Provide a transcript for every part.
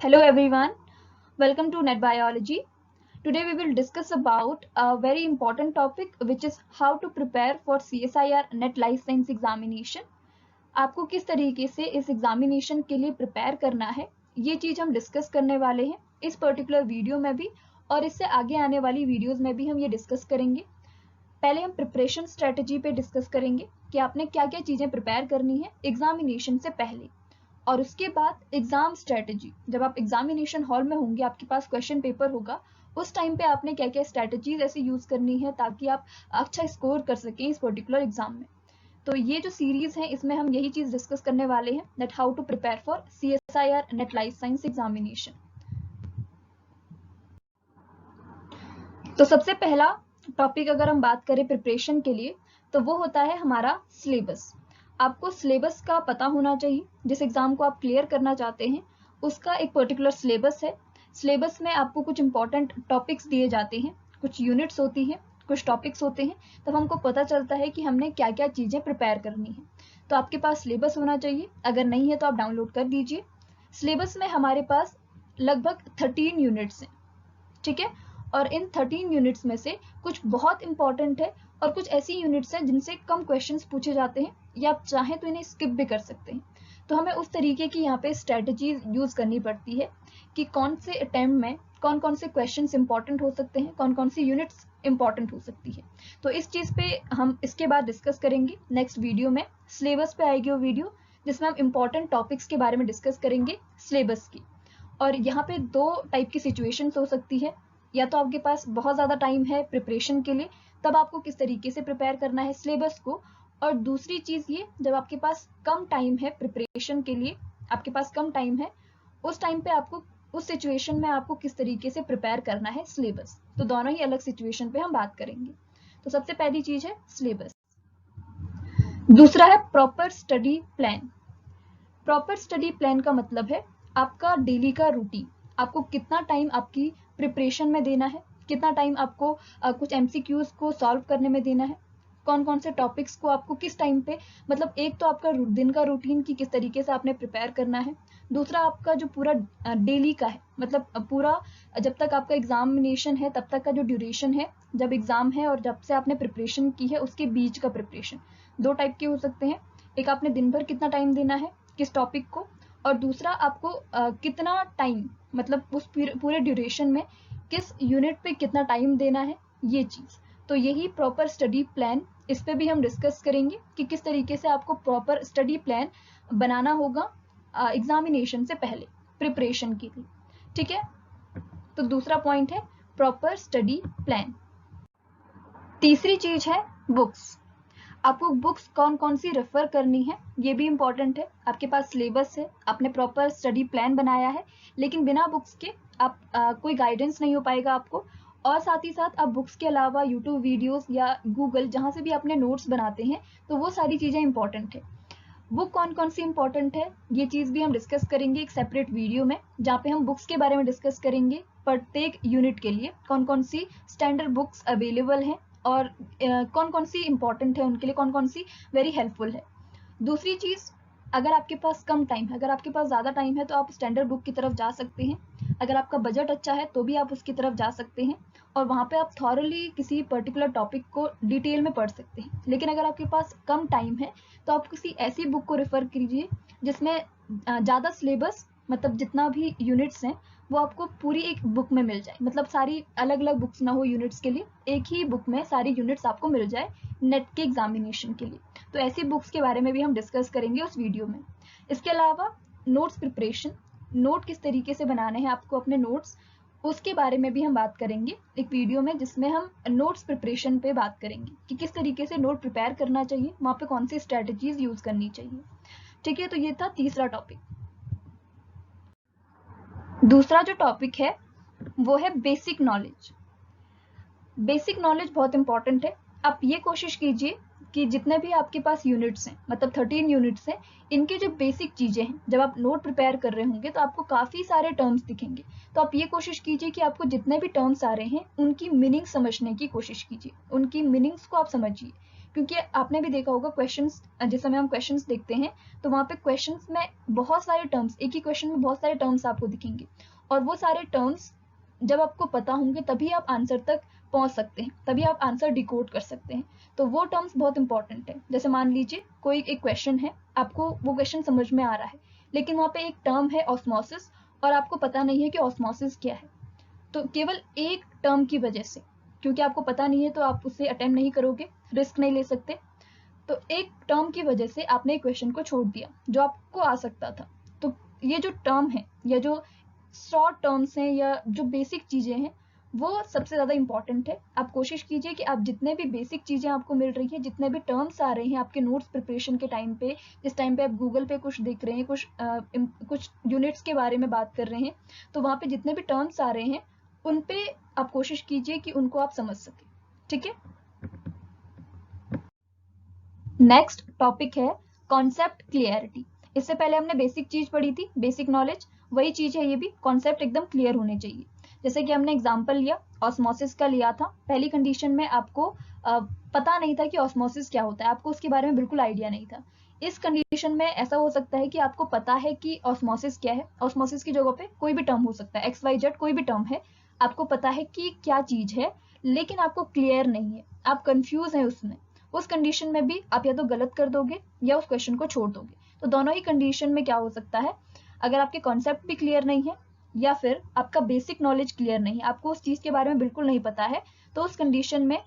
Hello everyone, welcome to Net Biology. Today we will discuss about a very important topic which is how to prepare for CSIR Net Life Science Examination. आपको किस तरीके से इस examination के लिए prepare करना है ये चीज हम डिस्कस करने वाले हैं इस पर्टिकुलर वीडियो में भी और इससे आगे आने वाली वीडियोस में भी हम ये डिस्कस करेंगे। पहले हम प्रिपरेशन स्ट्रेटजी पे डिस्कस करेंगे कि आपने क्या क्या चीजें प्रिपेयर करनी है एग्जामिनेशन से पहले, और उसके बाद एग्जाम स्ट्रेटजी। जब आप एग्जामिनेशन हॉल में होंगे, आपके पास क्वेश्चन पेपर होगा, उस टाइम पे आपने क्या क्या स्ट्रेटजीज ऐसे यूज करनी है ताकि आप अच्छा स्कोर कर सकें इस पर्टिकुलर एग्जाम में। तो ये जो सीरीज है इसमें हम यही चीज डिस्कस करने वाले हैं, that how to prepare for CSIR net life science examination. तो सबसे पहला टॉपिक अगर हम बात करें प्रिपरेशन के लिए तो वो होता है हमारा सिलेबस। आपको सिलेबस का पता होना चाहिए। जिस एग्जाम को आप क्लियर करना चाहते हैं उसका एक पर्टिकुलर सिलेबस है। सिलेबस में आपको कुछ इंपॉर्टेंट टॉपिक्स दिए जाते हैं, कुछ यूनिट्स होती हैं, कुछ टॉपिक्स होते हैं, तब हमको पता चलता है कि हमने क्या क्या चीजें प्रिपेयर करनी है। तो आपके पास सिलेबस होना चाहिए, अगर नहीं है तो आप डाउनलोड कर लीजिए। सिलेबस में हमारे पास लगभग 13 यूनिट्स हैं, ठीक है, और इन 13 यूनिट्स में से कुछ बहुत इंपॉर्टेंट है और कुछ ऐसी यूनिट्स हैं जिनसे कम क्वेश्चंस पूछे जाते हैं या आप चाहें तो इन्हें स्किप भी कर सकते हैं। तो हमें उस तरीके की यहाँ पे स्ट्रेटजी यूज करनी पड़ती है कि कौन से अटेम्प्ट में कौन कौन से क्वेश्चंस इंपॉर्टेंट हो सकते हैं, कौन कौन सी यूनिट्स इंपॉर्टेंट हो सकती है। तो इस चीज पे हम इसके बाद डिस्कस करेंगे नेक्स्ट वीडियो में। सिलेबस पे आएगी वो वीडियो जिसमें हम इंपॉर्टेंट टॉपिक्स के बारे में डिस्कस करेंगे सिलेबस की। और यहाँ पे दो टाइप की सिचुएशंस हो सकती है, या तो आपके पास बहुत ज़्यादा टाइम है प्रिपरेशन के लिए, तब आपको किस तरीके से प्रिपेयर करना है सिलेबस को, और दूसरी चीज़ ये जब आपके पास कम टाइम है प्रिपरेशन के लिए, आपके पास कम टाइम है, उस टाइम पे आपको उस सिचुएशन में आपको किस तरीके से प्रिपेयर करना है सिलेबस। तो दोनों ही अलग सिचुएशन पे हम बात करेंगे। तो सबसे पहली चीज़ है सिलेबस। दूसरा है proper study plan. Proper study plan का मतलब है आपका डेली का रूटीन, आपको कितना टाइम आपकी प्रिपरेशन में देना है, कितना टाइम आपको कुछ MCQs को सॉल्व करने में देना है, कौन कौन से टॉपिक्स को आपको किस टाइम पे, मतलब एक तो आपका दिन का रूटीन कि किस तरीके से आपने प्रिपेयर करना है, दूसरा आपका जो पूरा डेली का है, मतलब पूरा जब तक आपका एग्जामिनेशन है तब तक का जो ड्यूरेशन है, जब एग्जाम है और जब से आपने प्रिपरेशन की है उसके बीच का प्रिपरेशन। दो टाइप के हो सकते हैं, एक आपने दिन भर कितना टाइम देना है किस टॉपिक को, और दूसरा आपको कितना टाइम, मतलब उस पूरे ड्यूरेशन में किस यूनिट पे कितना टाइम देना है, ये चीज़। तो यही प्रॉपर स्टडी प्लान, इस पे भी हम डिस्कस करेंगे कि किस तरीके से आपको प्रॉपर स्टडी प्लान बनाना होगा एग्जामिनेशन से पहले प्रिपरेशन के लिए, ठीक है। तो दूसरा पॉइंट है प्रॉपर स्टडी प्लान। तीसरी चीज है बुक्स। आपको बुक्स कौन कौन सी रेफर करनी है ये भी इंपॉर्टेंट है। आपके पास सिलेबस है, आपने प्रॉपर स्टडी प्लान बनाया है, लेकिन बिना बुक्स के आप कोई गाइडेंस नहीं हो पाएगा आपको। और साथ ही साथ आप बुक्स के अलावा यूट्यूब वीडियोस या गूगल जहाँ से भी अपने नोट्स बनाते हैं तो वो सारी चीज़ें इंपॉर्टेंट है। बुक कौन कौन सी इंपॉर्टेंट है ये चीज़ भी हम डिस्कस करेंगे एक सेपरेट वीडियो में, जहाँ पे हम बुक्स के बारे में डिस्कस करेंगे प्रत्येक यूनिट के लिए कौन कौन सी स्टैंडर्ड बुक्स अवेलेबल हैं और कौन कौन सी इंपॉर्टेंट है उनके लिए, कौन कौन सी वेरी हेल्पफुल है। दूसरी चीज़, अगर आपके पास कम टाइम है, अगर आपके पास ज़्यादा टाइम है तो आप स्टैंडर्ड बुक की तरफ जा सकते हैं। अगर आपका बजट अच्छा है तो भी आप उसकी तरफ जा सकते हैं और वहाँ पे आप थॉरली किसी पर्टिकुलर टॉपिक को डिटेल में पढ़ सकते हैं। लेकिन अगर आपके पास कम टाइम है तो आप किसी ऐसी बुक को रेफर कीजिए जिसमें ज़्यादा सिलेबस, मतलब जितना भी यूनिट्स हैं वो आपको पूरी एक बुक में मिल जाए, मतलब सारी अलग अलग बुक्स ना हो यूनिट्स के लिए, एक ही बुक में सारी यूनिट्स आपको मिल जाए नेट के एग्जामिनेशन के लिए। तो ऐसी बुक्स के बारे में भी हम डिस्कस करेंगे उस वीडियो में। इसके अलावा नोट्स प्रिपरेशन, नोट किस तरीके से बनाने हैं आपको अपने नोट्स, उसके बारे में भी हम बात करेंगे एक वीडियो में जिसमें हम नोट्स प्रिपरेशन पे बात करेंगे कि किस तरीके से नोट प्रिपेयर करना चाहिए, वहाँ पे कौन सी स्ट्रेटजीज यूज करनी चाहिए, ठीक है। तो ये था तीसरा टॉपिक। दूसरा जो टॉपिक है वो है बेसिक नॉलेज। बेसिक नॉलेज बहुत इंपॉर्टेंट है। आप ये कोशिश कीजिए कि जितने भी आपके पास यूनिट्स हैं, मतलब 13 यूनिट्स हैं, इनके जो बेसिक चीज़ें हैं, जब आप नोट प्रिपेयर कर रहे होंगे तो आपको काफ़ी सारे टर्म्स दिखेंगे। तो आप ये कोशिश कीजिए कि आपको जितने भी टर्म्स आ रहे हैं उनकी मीनिंग समझने की कोशिश कीजिए, उनकी मीनिंग्स को आप समझिए क्योंकि आपने भी देखा होगा क्वेश्चंस, जिस समय हम क्वेश्चंस देखते हैं तो वहाँ पे क्वेश्चंस में बहुत सारे टर्म्स, एक ही क्वेश्चन में बहुत सारे टर्म्स आपको दिखेंगे, और वो सारे टर्म्स जब आपको पता होंगे तभी आप आंसर तक पहुंच सकते हैं, तभी आप आंसर डिकोड कर सकते हैं। तो वो टर्म्स बहुत इंपॉर्टेंट है। जैसे मान लीजिए कोई एक क्वेश्चन है, आपको वो क्वेश्चन समझ में आ रहा है, लेकिन वहाँ पे एक टर्म है ऑस्मोसिस, और आपको पता नहीं है कि ऑस्मोसिस क्या है। तो केवल एक टर्म की वजह से, क्योंकि आपको पता नहीं है तो आप उसे अटेम्प्ट नहीं करोगे, रिस्क नहीं ले सकते, तो एक टर्म की वजह से आपने एक क्वेश्चन को छोड़ दिया जो आपको आ सकता था। तो ये जो टर्म है या जो शॉर्ट टर्म्स हैं या जो बेसिक चीजें हैं वो सबसे ज्यादा इंपॉर्टेंट है। आप कोशिश कीजिए कि आप जितने भी बेसिक चीजें आपको मिल रही हैं, जितने भी टर्म्स आ रहे हैं आपके नोट्स प्रिपरेशन के टाइम पे, जिस टाइम पे आप गूगल पे कुछ देख रहे हैं, कुछ यूनिट्स के बारे में बात कर रहे हैं, तो वहां पे जितने भी टर्म्स आ रहे हैं उन पे आप कोशिश कीजिए कि उनको आप समझ सके। ठीक है, नेक्स्ट टॉपिक है कॉन्सेप्ट क्लियरिटी। इससे पहले हमने बेसिक चीज पढ़ी थी, बेसिक नॉलेज, वही चीज है ये भी, कॉन्सेप्ट एकदम क्लियर होने चाहिए। जैसे कि हमने एग्जांपल लिया, ऑस्मोसिस का लिया था। पहली कंडीशन में आपको पता नहीं था कि ऑस्मोसिस क्या होता है, आपको उसके बारे में बिल्कुल आइडिया नहीं था। इस कंडीशन में ऐसा हो सकता है कि आपको पता है कि ऑस्मोसिस क्या है, ऑस्मोसिस की जगह पे कोई भी टर्म हो सकता है, XYZ कोई भी टर्म है, आपको पता है कि क्या चीज है, लेकिन आपको क्लियर नहीं है, आप कंफ्यूज हैं उसमें। उस कंडीशन में भी आप या तो गलत कर दोगे या उस क्वेश्चन को छोड़ दोगे। तो दोनों ही कंडीशन में क्या हो सकता है, अगर आपके कॉन्सेप्ट भी क्लियर नहीं है या फिर आपका बेसिक नॉलेज क्लियर नहीं है, आपको उस चीज के बारे में बिल्कुल नहीं पता है, तो उस कंडीशन में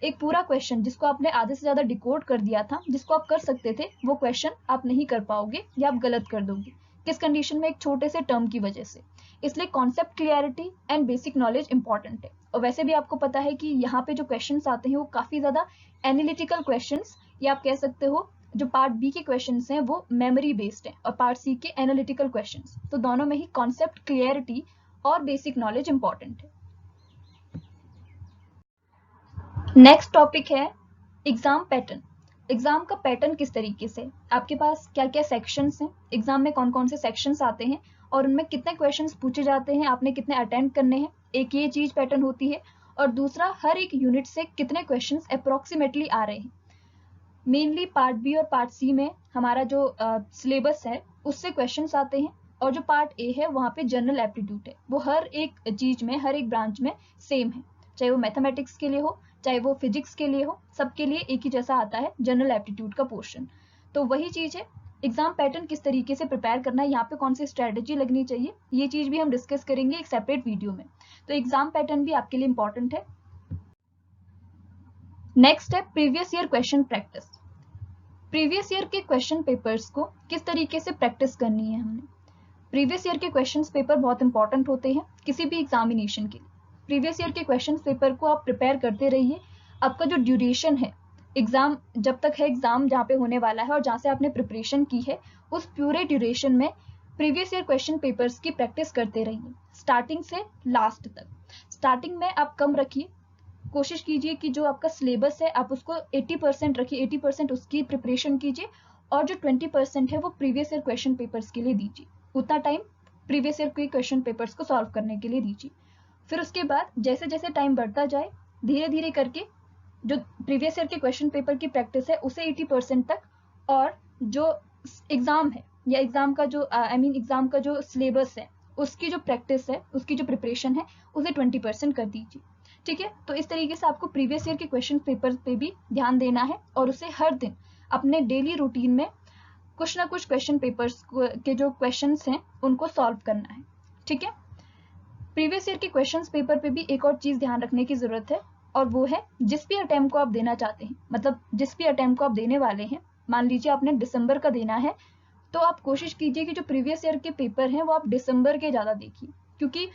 एक पूरा क्वेश्चन जिसको आपने आधे से ज्यादा डिकोड कर दिया था, जिसको आप कर सकते थे, वो क्वेश्चन आप नहीं कर पाओगे या आप गलत कर दोगे। किस कंडीशन में, एक छोटे से टर्म की वजह से। इसलिए concept clarity and basic knowledge important है। और वैसे भी आपको पता है कि यहाँ पे जो क्वेश्चंस आते हैं वो काफी ज्यादा एनालिटिकल क्वेश्चंस, या आप कह सकते हो जो पार्ट बी के क्वेश्चंस हैं वो मेमोरी बेस्ड हैं, और पार्ट सी के एनालिटिकल क्वेश्चंस। तो दोनों में ही कॉन्सेप्ट क्लियरिटी और बेसिक नॉलेज इंपॉर्टेंट है। नेक्स्ट टॉपिक है एग्जाम पैटर्न। एग्जाम का पैटर्न किस तरीके से, आपके पास क्या क्या सेक्शंस हैं, एग्जाम में कौन कौन से सेक्शंस आते हैं और उनमें कितने क्वेश्चंस पूछे जाते हैं, आपने कितने अटेम्प्ट करने हैं, एक ये चीज पैटर्न होती है। और दूसरा, हर एक यूनिट से कितने क्वेश्चंस अप्रोक्सीमेटली आ रहे हैं। मेनली पार्ट बी और पार्ट सी में हमारा जो सिलेबस है उससे क्वेश्चंस आते हैं, और जो पार्ट ए है वहाँ पे जनरल एप्टीट्यूड है, वो हर एक चीज में, हर एक ब्रांच में सेम है, चाहे वो मैथमेटिक्स के लिए हो, चाहे वो फिजिक्स के लिए हो, सबके लिए एक ही जैसा आता है जनरल एप्टीट्यूड का पोर्शन। तो वही चीज है, एग्जाम पैटर्न किस तरीके से प्रिपेयर करना है, यहाँ पे कौन सी स्ट्रेटेजी लगनी चाहिए, ये चीज भी हम डिस्कस करेंगे एक सेपरेट वीडियो में। तो एग्जाम पैटर्न भी आपके लिए इंपॉर्टेंट है। नेक्स्ट है previous year question practice. Previous year के क्वेश्चन पेपर्स को किस तरीके से प्रैक्टिस करनी है हमने। प्रीवियस ईयर के क्वेश्चन पेपर बहुत इंपॉर्टेंट होते हैं किसी भी एग्जामिनेशन के लिए। प्रीवियस ईयर के क्वेश्चन पेपर को आप प्रिपेयर करते रहिए। आपका जो ड्यूरेशन है, एग्जाम जब तक है, एग्जाम जहाँ पे होने वाला है और जहाँ से आपने प्रिपरेशन की है, उस पूरे ड्यूरेशन में प्रीवियस ईयर क्वेश्चन पेपर्स की प्रैक्टिस करते रहिए, स्टार्टिंग से लास्ट तक। स्टार्टिंग में आप कम रखिए, कोशिश कीजिए कि जो आपका सिलेबस है आप उसको 80% रखिए, 80% उसकी प्रिपरेशन कीजिए, और जो 20% है वो प्रीवियस ईयर क्वेश्चन पेपर्स के लिए दीजिए। उतना टाइम प्रीवियस ईयर के क्वेश्चन पेपर्स को सॉल्व करने के लिए दीजिए। फिर उसके बाद जैसे जैसे टाइम बढ़ता जाए, धीरे धीरे करके जो प्रीवियस ईयर के क्वेश्चन पेपर की प्रैक्टिस है उसे 80% तक, और जो एग्जाम है या एग्जाम का जो एग्जाम का जो सिलेबस है उसकी जो प्रैक्टिस है, उसकी जो प्रिपरेशन है, उसे 20% कर दीजिए। ठीक है, तो इस तरीके से आपको प्रीवियस ईयर के क्वेश्चन पेपर पे भी ध्यान देना है, और उसे हर दिन अपने डेली रूटीन में कुछ ना कुछ क्वेश्चन पेपर्स के जो क्वेश्चंस हैं उनको सॉल्व करना है। ठीक है, प्रीवियस ईयर के क्वेश्चंस पेपर पे भी एक और चीज ध्यान रखने की जरूरत है, और वो है जिस भी अटेम्प्ट को आप देना चाहते हैं, मतलब जिस भी अटेम्प्ट को आप देने वाले हैं, मान लीजिए आपने दिसंबर का देना है, तो आप कोशिश कीजिए कि जो प्रीवियस ईयर के पेपर हैं वो आप दिसंबर के ज्यादा देखिए, क्योंकि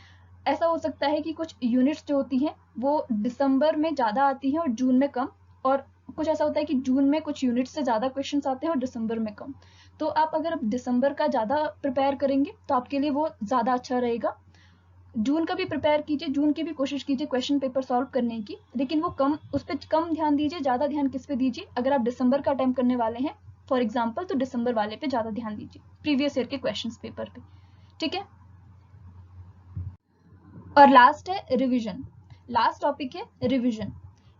ऐसा हो सकता है कि कुछ यूनिट्स जो होती हैं वो दिसंबर में ज्यादा आती हैं और जून में कम, और कुछ ऐसा होता है कि जून में कुछ यूनिट से ज्यादा क्वेश्चंस आते हैं और दिसंबर में कम। तो आप अगर दिसंबर का ज्यादा प्रिपेयर करेंगे तो आपके लिए वो ज्यादा अच्छा रहेगा। जून का भी प्रिपेयर कीजिए, जून की भी कोशिश कीजिए क्वेश्चन पेपर सॉल्व करने की, लेकिन वो कम, उस पर कम ध्यान दीजिए, ज्यादा ध्यान किस पे दीजिए, अगर आप दिसंबर का अटेम्प्ट करने वाले हैं फॉर एग्जाम्पल, तो दिसंबर वाले पे ज्यादा ध्यान दीजिए, प्रीवियस ईयर के क्वेश्चन पेपर पे। ठीक है, और लास्ट है रिविजन। लास्ट टॉपिक है रिविजन।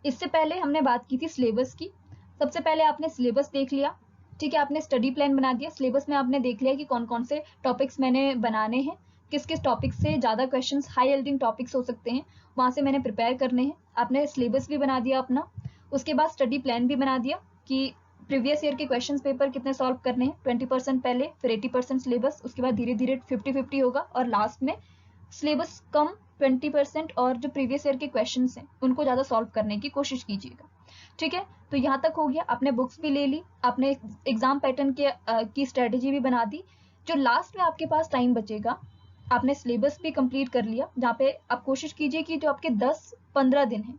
इससे पहले हमने बात की थी सिलेबस की, सबसे पहले आपने सिलेबस देख लिया, ठीक है, आपने स्टडी प्लान बना दिया, सिलेबस में आपने देख लिया कि कौन कौन से टॉपिक्स मैंने बनाने हैं, किस किस टॉपिक से ज़्यादा क्वेश्चंस हाई यील्डिंग टॉपिक्स हो सकते हैं, वहाँ से मैंने प्रिपेयर करने हैं। आपने सिलेबस भी बना दिया अपना, उसके बाद स्टडी प्लान भी बना दिया कि प्रीवियस ईयर के क्वेश्चन पेपर कितने सॉल्व करने हैं, 20% पहले, फिर 80% सिलेबस, उसके बाद धीरे धीरे 50-50 होगा, और लास्ट में सिलेबस कम 20% और जो प्रीवियस ईयर के क्वेश्चन हैं उनको ज़्यादा सॉल्व करने की कोशिश कीजिएगा। ठीक है, तो यहाँ तक हो गया, आपने बुक्स भी ले ली, आपने एग्जाम पैटर्न की स्ट्रेटेजी भी बना दी। जो लास्ट में आपके पास टाइम बचेगा, आपने सिलेबस भी कंप्लीट कर लिया, जहाँ पे आप कोशिश कीजिए कि जो आपके 10-15 दिन हैं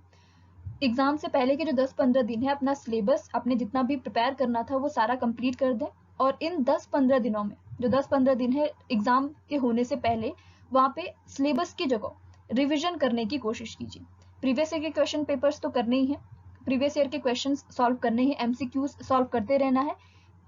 एग्जाम से पहले के, जो 10-15 दिन है, अपना सिलेबस आपने जितना भी प्रिपेयर करना था वो सारा कंप्लीट कर दें। और इन 10-15 दिनों में, जो 10-15 दिन है एग्जाम के होने से पहले, वहाँ पे सिलेबस की जगह रिविजन करने की कोशिश कीजिए। प्रीवियस ईयर के क्वेश्चन पेपर्स तो करने ही हैं, प्रीवियस ईयर के क्वेश्चन सॉल्व करने हैं, MCQs सॉल्व करते रहना है,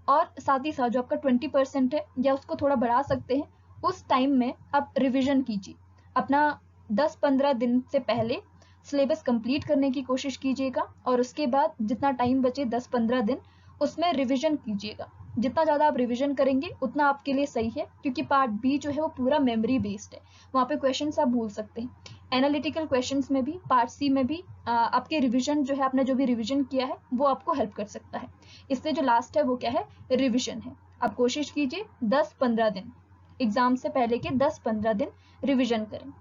और साथ ही साथ जो आपका 20% है या उसको थोड़ा बढ़ा सकते हैं, उस टाइम में आप रिविजन कीजिए। अपना 10-15 दिन से पहले सिलेबस कंप्लीट करने की कोशिश कीजिएगा, और उसके बाद जितना टाइम बचे 10-15 दिन, उसमें रिविजन कीजिएगा। जितना ज़्यादा आप रिविजन करेंगे उतना आपके लिए सही है, क्योंकि पार्ट बी जो है वो पूरा मेमोरी बेस्ड है, वहाँ पे क्वेश्चंस आप भूल सकते हैं। एनालिटिकल क्वेश्चंस में भी, पार्ट सी में भी आपके रिविजन जो है, आपने जो भी रिविजन किया है वो आपको हेल्प कर सकता है। इससे जो लास्ट है वो क्या है, रिविजन है। आप कोशिश कीजिए 10-15 दिन, एग्जाम से पहले के 10-15 दिन रिविजन करें।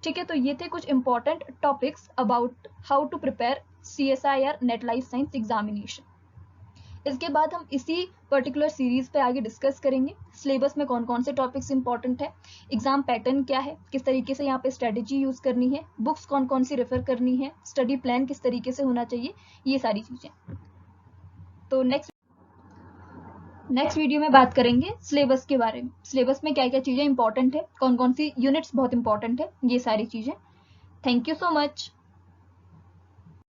ठीक है, तो ये थे कुछ important topics about how to prepare CSIR net life science examination. इसके बाद हम इसी पर्टिकुलर सीरीज पे आगे डिस्कस करेंगे, सिलेबस में कौन कौन से टॉपिक्स इंपॉर्टेंट है, एग्जाम पैटर्न क्या है, किस तरीके से यहाँ पे स्ट्रेटेजी यूज करनी है, बुक्स कौन कौन सी रेफर करनी है, स्टडी प्लान किस तरीके से होना चाहिए, ये सारी चीजें। तो नेक्स्ट वीडियो में बात करेंगे सिलेबस के बारे में, सिलेबस में क्या क्या चीजें इंपॉर्टेंट है, कौन कौन सी यूनिट्स बहुत इंपॉर्टेंट है, ये सारी चीजें। Thank you so much.